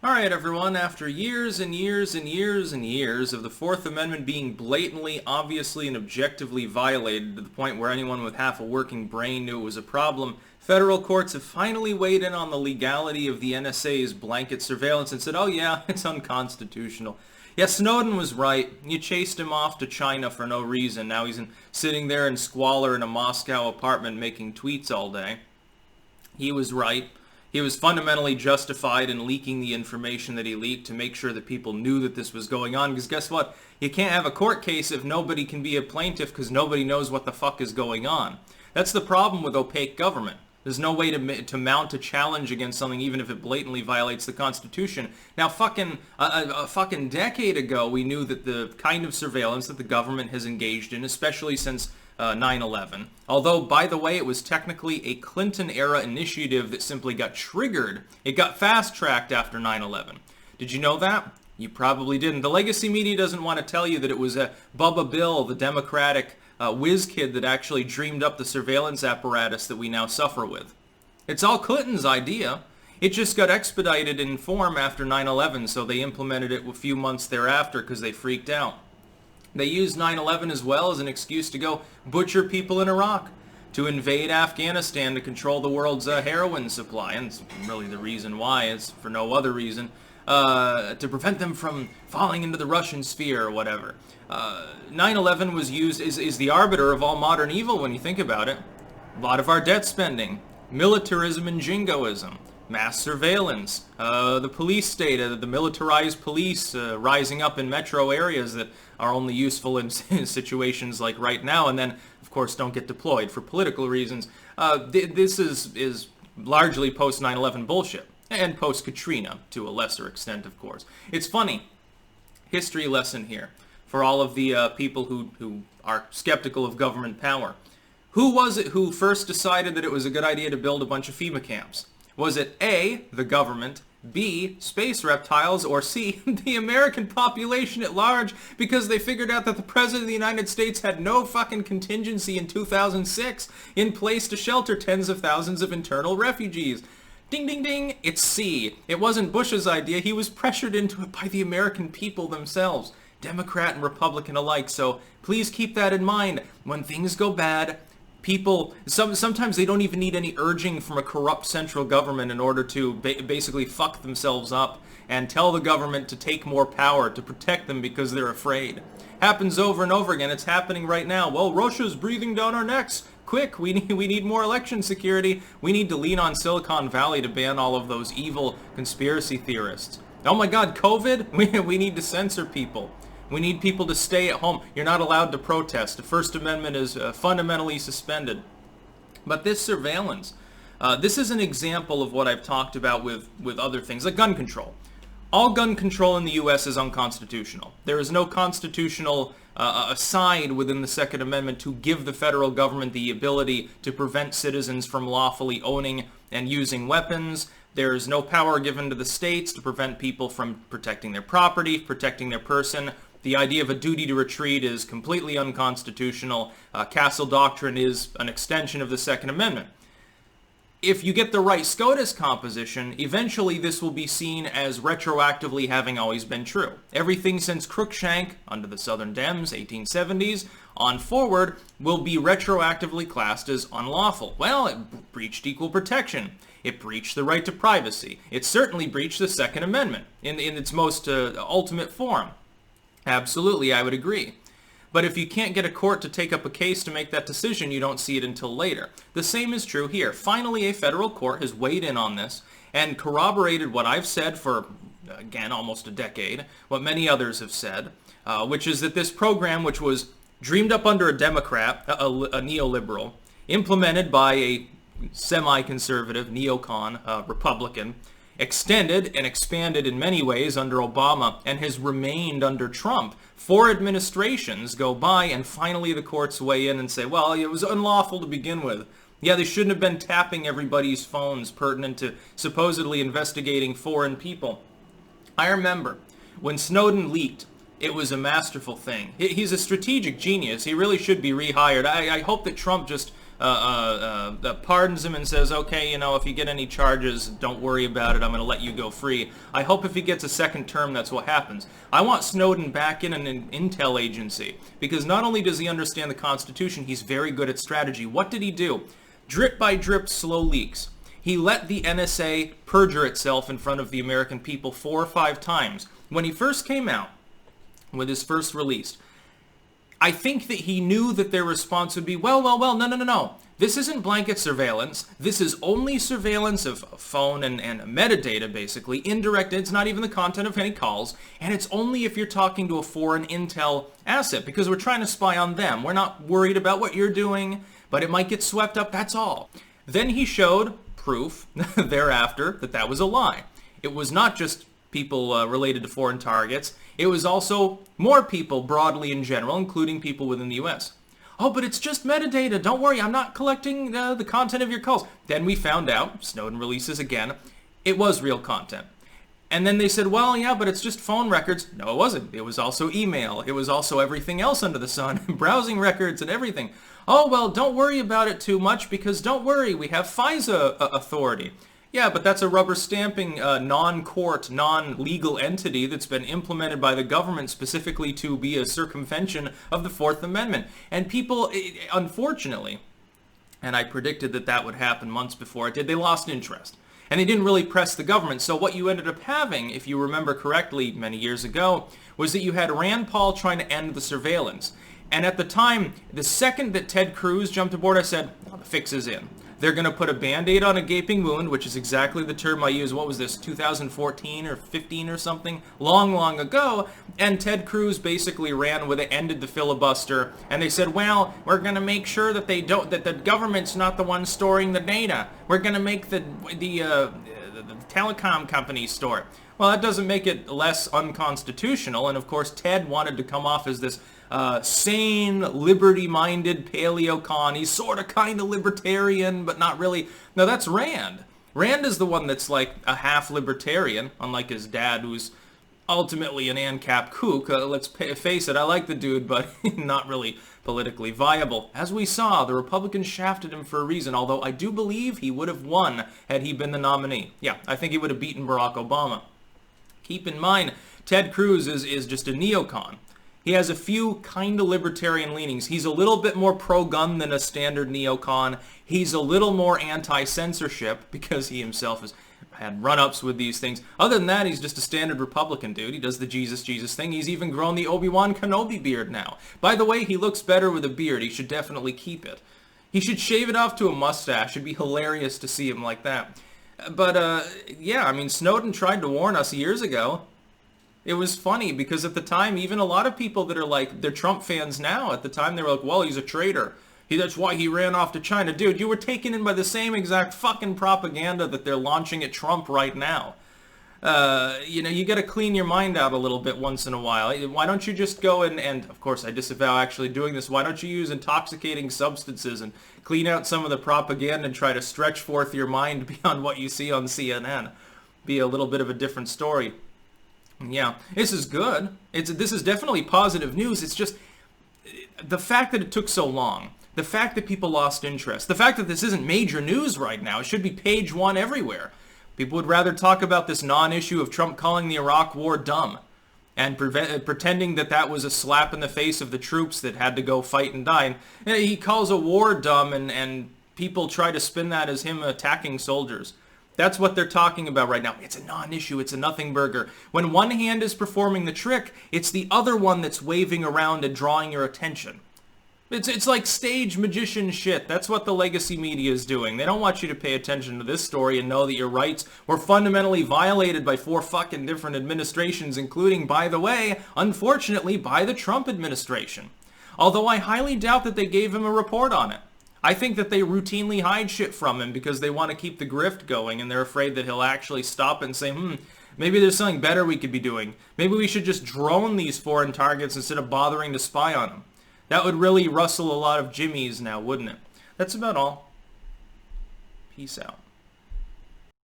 Alright everyone, after years and years and years and years of the Fourth Amendment being blatantly, obviously, and objectively violated to the point where anyone with half a working brain knew it was a problem, federal courts have finally weighed in on the legality of the NSA's blanket surveillance and said, oh yeah, it's unconstitutional. Yeah, Snowden was right. You chased him off to China for no reason. Now he's sitting there in squalor in a Moscow apartment making tweets all day. He was right. He was fundamentally justified in leaking the information that he leaked to make sure that people knew that this was going on. Because guess what? You can't have a court case if nobody can be a plaintiff because nobody knows what the fuck is going on. That's the problem with opaque government. There's no way to mount a challenge against something even if it blatantly violates the Constitution. Now, a fucking decade ago, we knew that the kind of surveillance that the government has engaged in, especially since 9/11. Although, by the way, it was technically a Clinton-era initiative that simply got triggered. It got fast-tracked after 9/11. Did you know that? You probably didn't. The legacy media doesn't want to tell you that it was Bubba Bill, the Democratic whiz kid that actually dreamed up the surveillance apparatus that we now suffer with. It's all Clinton's idea. It just got expedited in form after 9/11, so they implemented it a few months thereafter because they freaked out. They used 9/11 as well as an excuse to go butcher people in Iraq, to invade Afghanistan to control the world's heroin supply, and it's really the reason why. It's for no other reason. To prevent them from falling into the Russian sphere or whatever. 9/11 was used is the arbiter of all modern evil when you think about it. A lot of our debt spending, militarism and jingoism, mass surveillance, the police state, the militarized police rising up in metro areas that are only useful in situations like right now, and then, of course, don't get deployed for political reasons. This is largely post 9/11 bullshit. And post-Katrina, to a lesser extent, of course. It's funny, history lesson here, for all of the people who are skeptical of government power. Who was it who first decided that it was a good idea to build a bunch of FEMA camps? Was it A, the government, B, space reptiles, or C, the American population at large, because they figured out that the President of the United States had no fucking contingency in 2006 in place to shelter tens of thousands of internal refugees? Ding, ding, ding, it's C. It wasn't Bush's idea. He was pressured into it by the American people themselves, Democrat and Republican alike. So please keep that in mind. When things go bad, people, sometimes they don't even need any urging from a corrupt central government in order to basically fuck themselves up and tell the government to take more power to protect them because they're afraid. Happens over and over again. It's happening right now. Well, Russia's breathing down our necks. Quick, we need more election security. We need to lean on Silicon Valley to ban all of those evil conspiracy theorists. Oh my god, COVID? We need to censor people. We need people to stay at home. You're not allowed to protest. The First Amendment is fundamentally suspended. But this surveillance, this is an example of what I've talked about with other things, like gun control. All gun control in the U.S. is unconstitutional. There is no constitutional aside within the Second Amendment to give the federal government the ability to prevent citizens from lawfully owning and using weapons. There is no power given to the states to prevent people from protecting their property, protecting their person. The idea of a duty to retreat is completely unconstitutional. Castle Doctrine is an extension of the Second Amendment. If you get the right SCOTUS composition, eventually this will be seen as retroactively having always been true. Everything since Cruikshank, under the Southern Dems, 1870s, on forward, will be retroactively classed as unlawful. Well, it breached equal protection. It breached the right to privacy. It certainly breached the Second Amendment in its most ultimate form. Absolutely, I would agree. But if you can't get a court to take up a case to make that decision, you don't see it until later. The same is true here. Finally, a federal court has weighed in on this and corroborated what I've said for, again, almost a decade, what many others have said, which is that this program, which was dreamed up under a Democrat, a neoliberal, implemented by a semi-conservative, neocon, Republican, extended and expanded in many ways under Obama and has remained under Trump. 4 administrations go by and finally the courts weigh in and say, well, it was unlawful to begin with. Yeah, they shouldn't have been tapping everybody's phones pertinent to supposedly investigating foreign people. I remember when Snowden leaked, it was a masterful thing. He's a strategic genius. He really should be rehired. I hope that Trump just pardons him and says, okay, you know, if you get any charges, don't worry about it. I'm going to let you go free. I hope if he gets a second term, that's what happens. I want Snowden back in an intel agency, because not only does he understand the Constitution, he's very good at strategy. What did he do? Drip by drip, slow leaks. He let the NSA perjure itself in front of the American people 4 or 5 times. When he first came out with his first release, I think that he knew that their response would be, well, no. This isn't blanket surveillance. This is only surveillance of a phone and metadata, basically. Indirect, it's not even the content of any calls. And it's only if you're talking to a foreign intel asset, because we're trying to spy on them. We're not worried about what you're doing, but it might get swept up, that's all. Then he showed proof thereafter that that was a lie. It was not just people related to foreign targets. It was also more people broadly in general, including people within the U.S. Oh, but it's just metadata. Don't worry, I'm not collecting the content of your calls. Then we found out, Snowden releases again, it was real content. And then they said, well, yeah, but it's just phone records. No, it wasn't. It was also email. It was also everything else under the sun, browsing records and everything. Oh, well, don't worry about it too much, because don't worry, we have FISA authority. Yeah, but that's a rubber stamping non-court, non-legal entity that's been implemented by the government specifically to be a circumvention of the Fourth Amendment. And people, unfortunately, and I predicted that that would happen months before it did, they lost interest. And they didn't really press the government. So what you ended up having, if you remember correctly many years ago, was that you had Rand Paul trying to end the surveillance. And at the time, the second that Ted Cruz jumped aboard, I said, well, the fix is in. They're going to put a Band-Aid on a gaping wound, which is exactly the term I used, what was this, 2014 or 15 or something? Long ago. And Ted Cruz basically ran with it, ended the filibuster, and they said, well, we're going to make sure that that the government's not the one storing the data. We're going to make the telecom companies store it. Well, that doesn't make it less unconstitutional, and of course Ted wanted to come off as this sane, liberty-minded paleocon. He's sort of kind of libertarian, but not really. No, that's Rand. Rand is the one that's like a half-libertarian, unlike his dad, who's ultimately an ANCAP kook. Let's face it, I like the dude, but not really politically viable. As we saw, the Republicans shafted him for a reason, although I do believe he would have won had he been the nominee. Yeah, I think he would have beaten Barack Obama. Keep in mind, Ted Cruz is just a neocon. He has a few kind of libertarian leanings. He's a little bit more pro-gun than a standard neocon. He's a little more anti-censorship because he himself has had run-ups with these things. Other than that, he's just a standard Republican dude. He does the Jesus thing. He's even grown the Obi-Wan Kenobi beard now. By the way, he looks better with a beard. He should definitely keep it. He should shave it off to a mustache. It'd be hilarious to see him like that. But, yeah, I mean, Snowden tried to warn us years ago. It was funny because at the time, even a lot of people that are like, they're Trump fans now, at the time they were like, well, he's a traitor. That's why he ran off to China. Dude, you were taken in by the same exact fucking propaganda that they're launching at Trump right now. You know, you got to clean your mind out a little bit once in a while. Why don't you just go and of course I disavow actually doing this, why don't you use intoxicating substances and clean out some of the propaganda and try to stretch forth your mind beyond what you see on CNN? Be a little bit of a different story. Yeah, this is good. This is definitely positive news. It's just the fact that it took so long. The fact that people lost interest. The fact that this isn't major news right now. It should be page 1 everywhere. People would rather talk about this non-issue of Trump calling the Iraq war dumb and pretending that that was a slap in the face of the troops that had to go fight and die. And he calls a war dumb and people try to spin that as him attacking soldiers. That's what they're talking about right now. It's a non-issue. It's a nothing burger. When one hand is performing the trick, it's the other one that's waving around and drawing your attention. It's like stage magician shit. That's what the legacy media is doing. They don't want you to pay attention to this story and know that your rights were fundamentally violated by 4 fucking different administrations, including, by the way, unfortunately, by the Trump administration. Although I highly doubt that they gave him a report on it. I think that they routinely hide shit from him because they want to keep the grift going and they're afraid that he'll actually stop and say, maybe there's something better we could be doing. Maybe we should just drone these foreign targets instead of bothering to spy on them. That would really rustle a lot of jimmies now, wouldn't it? That's about all. Peace out.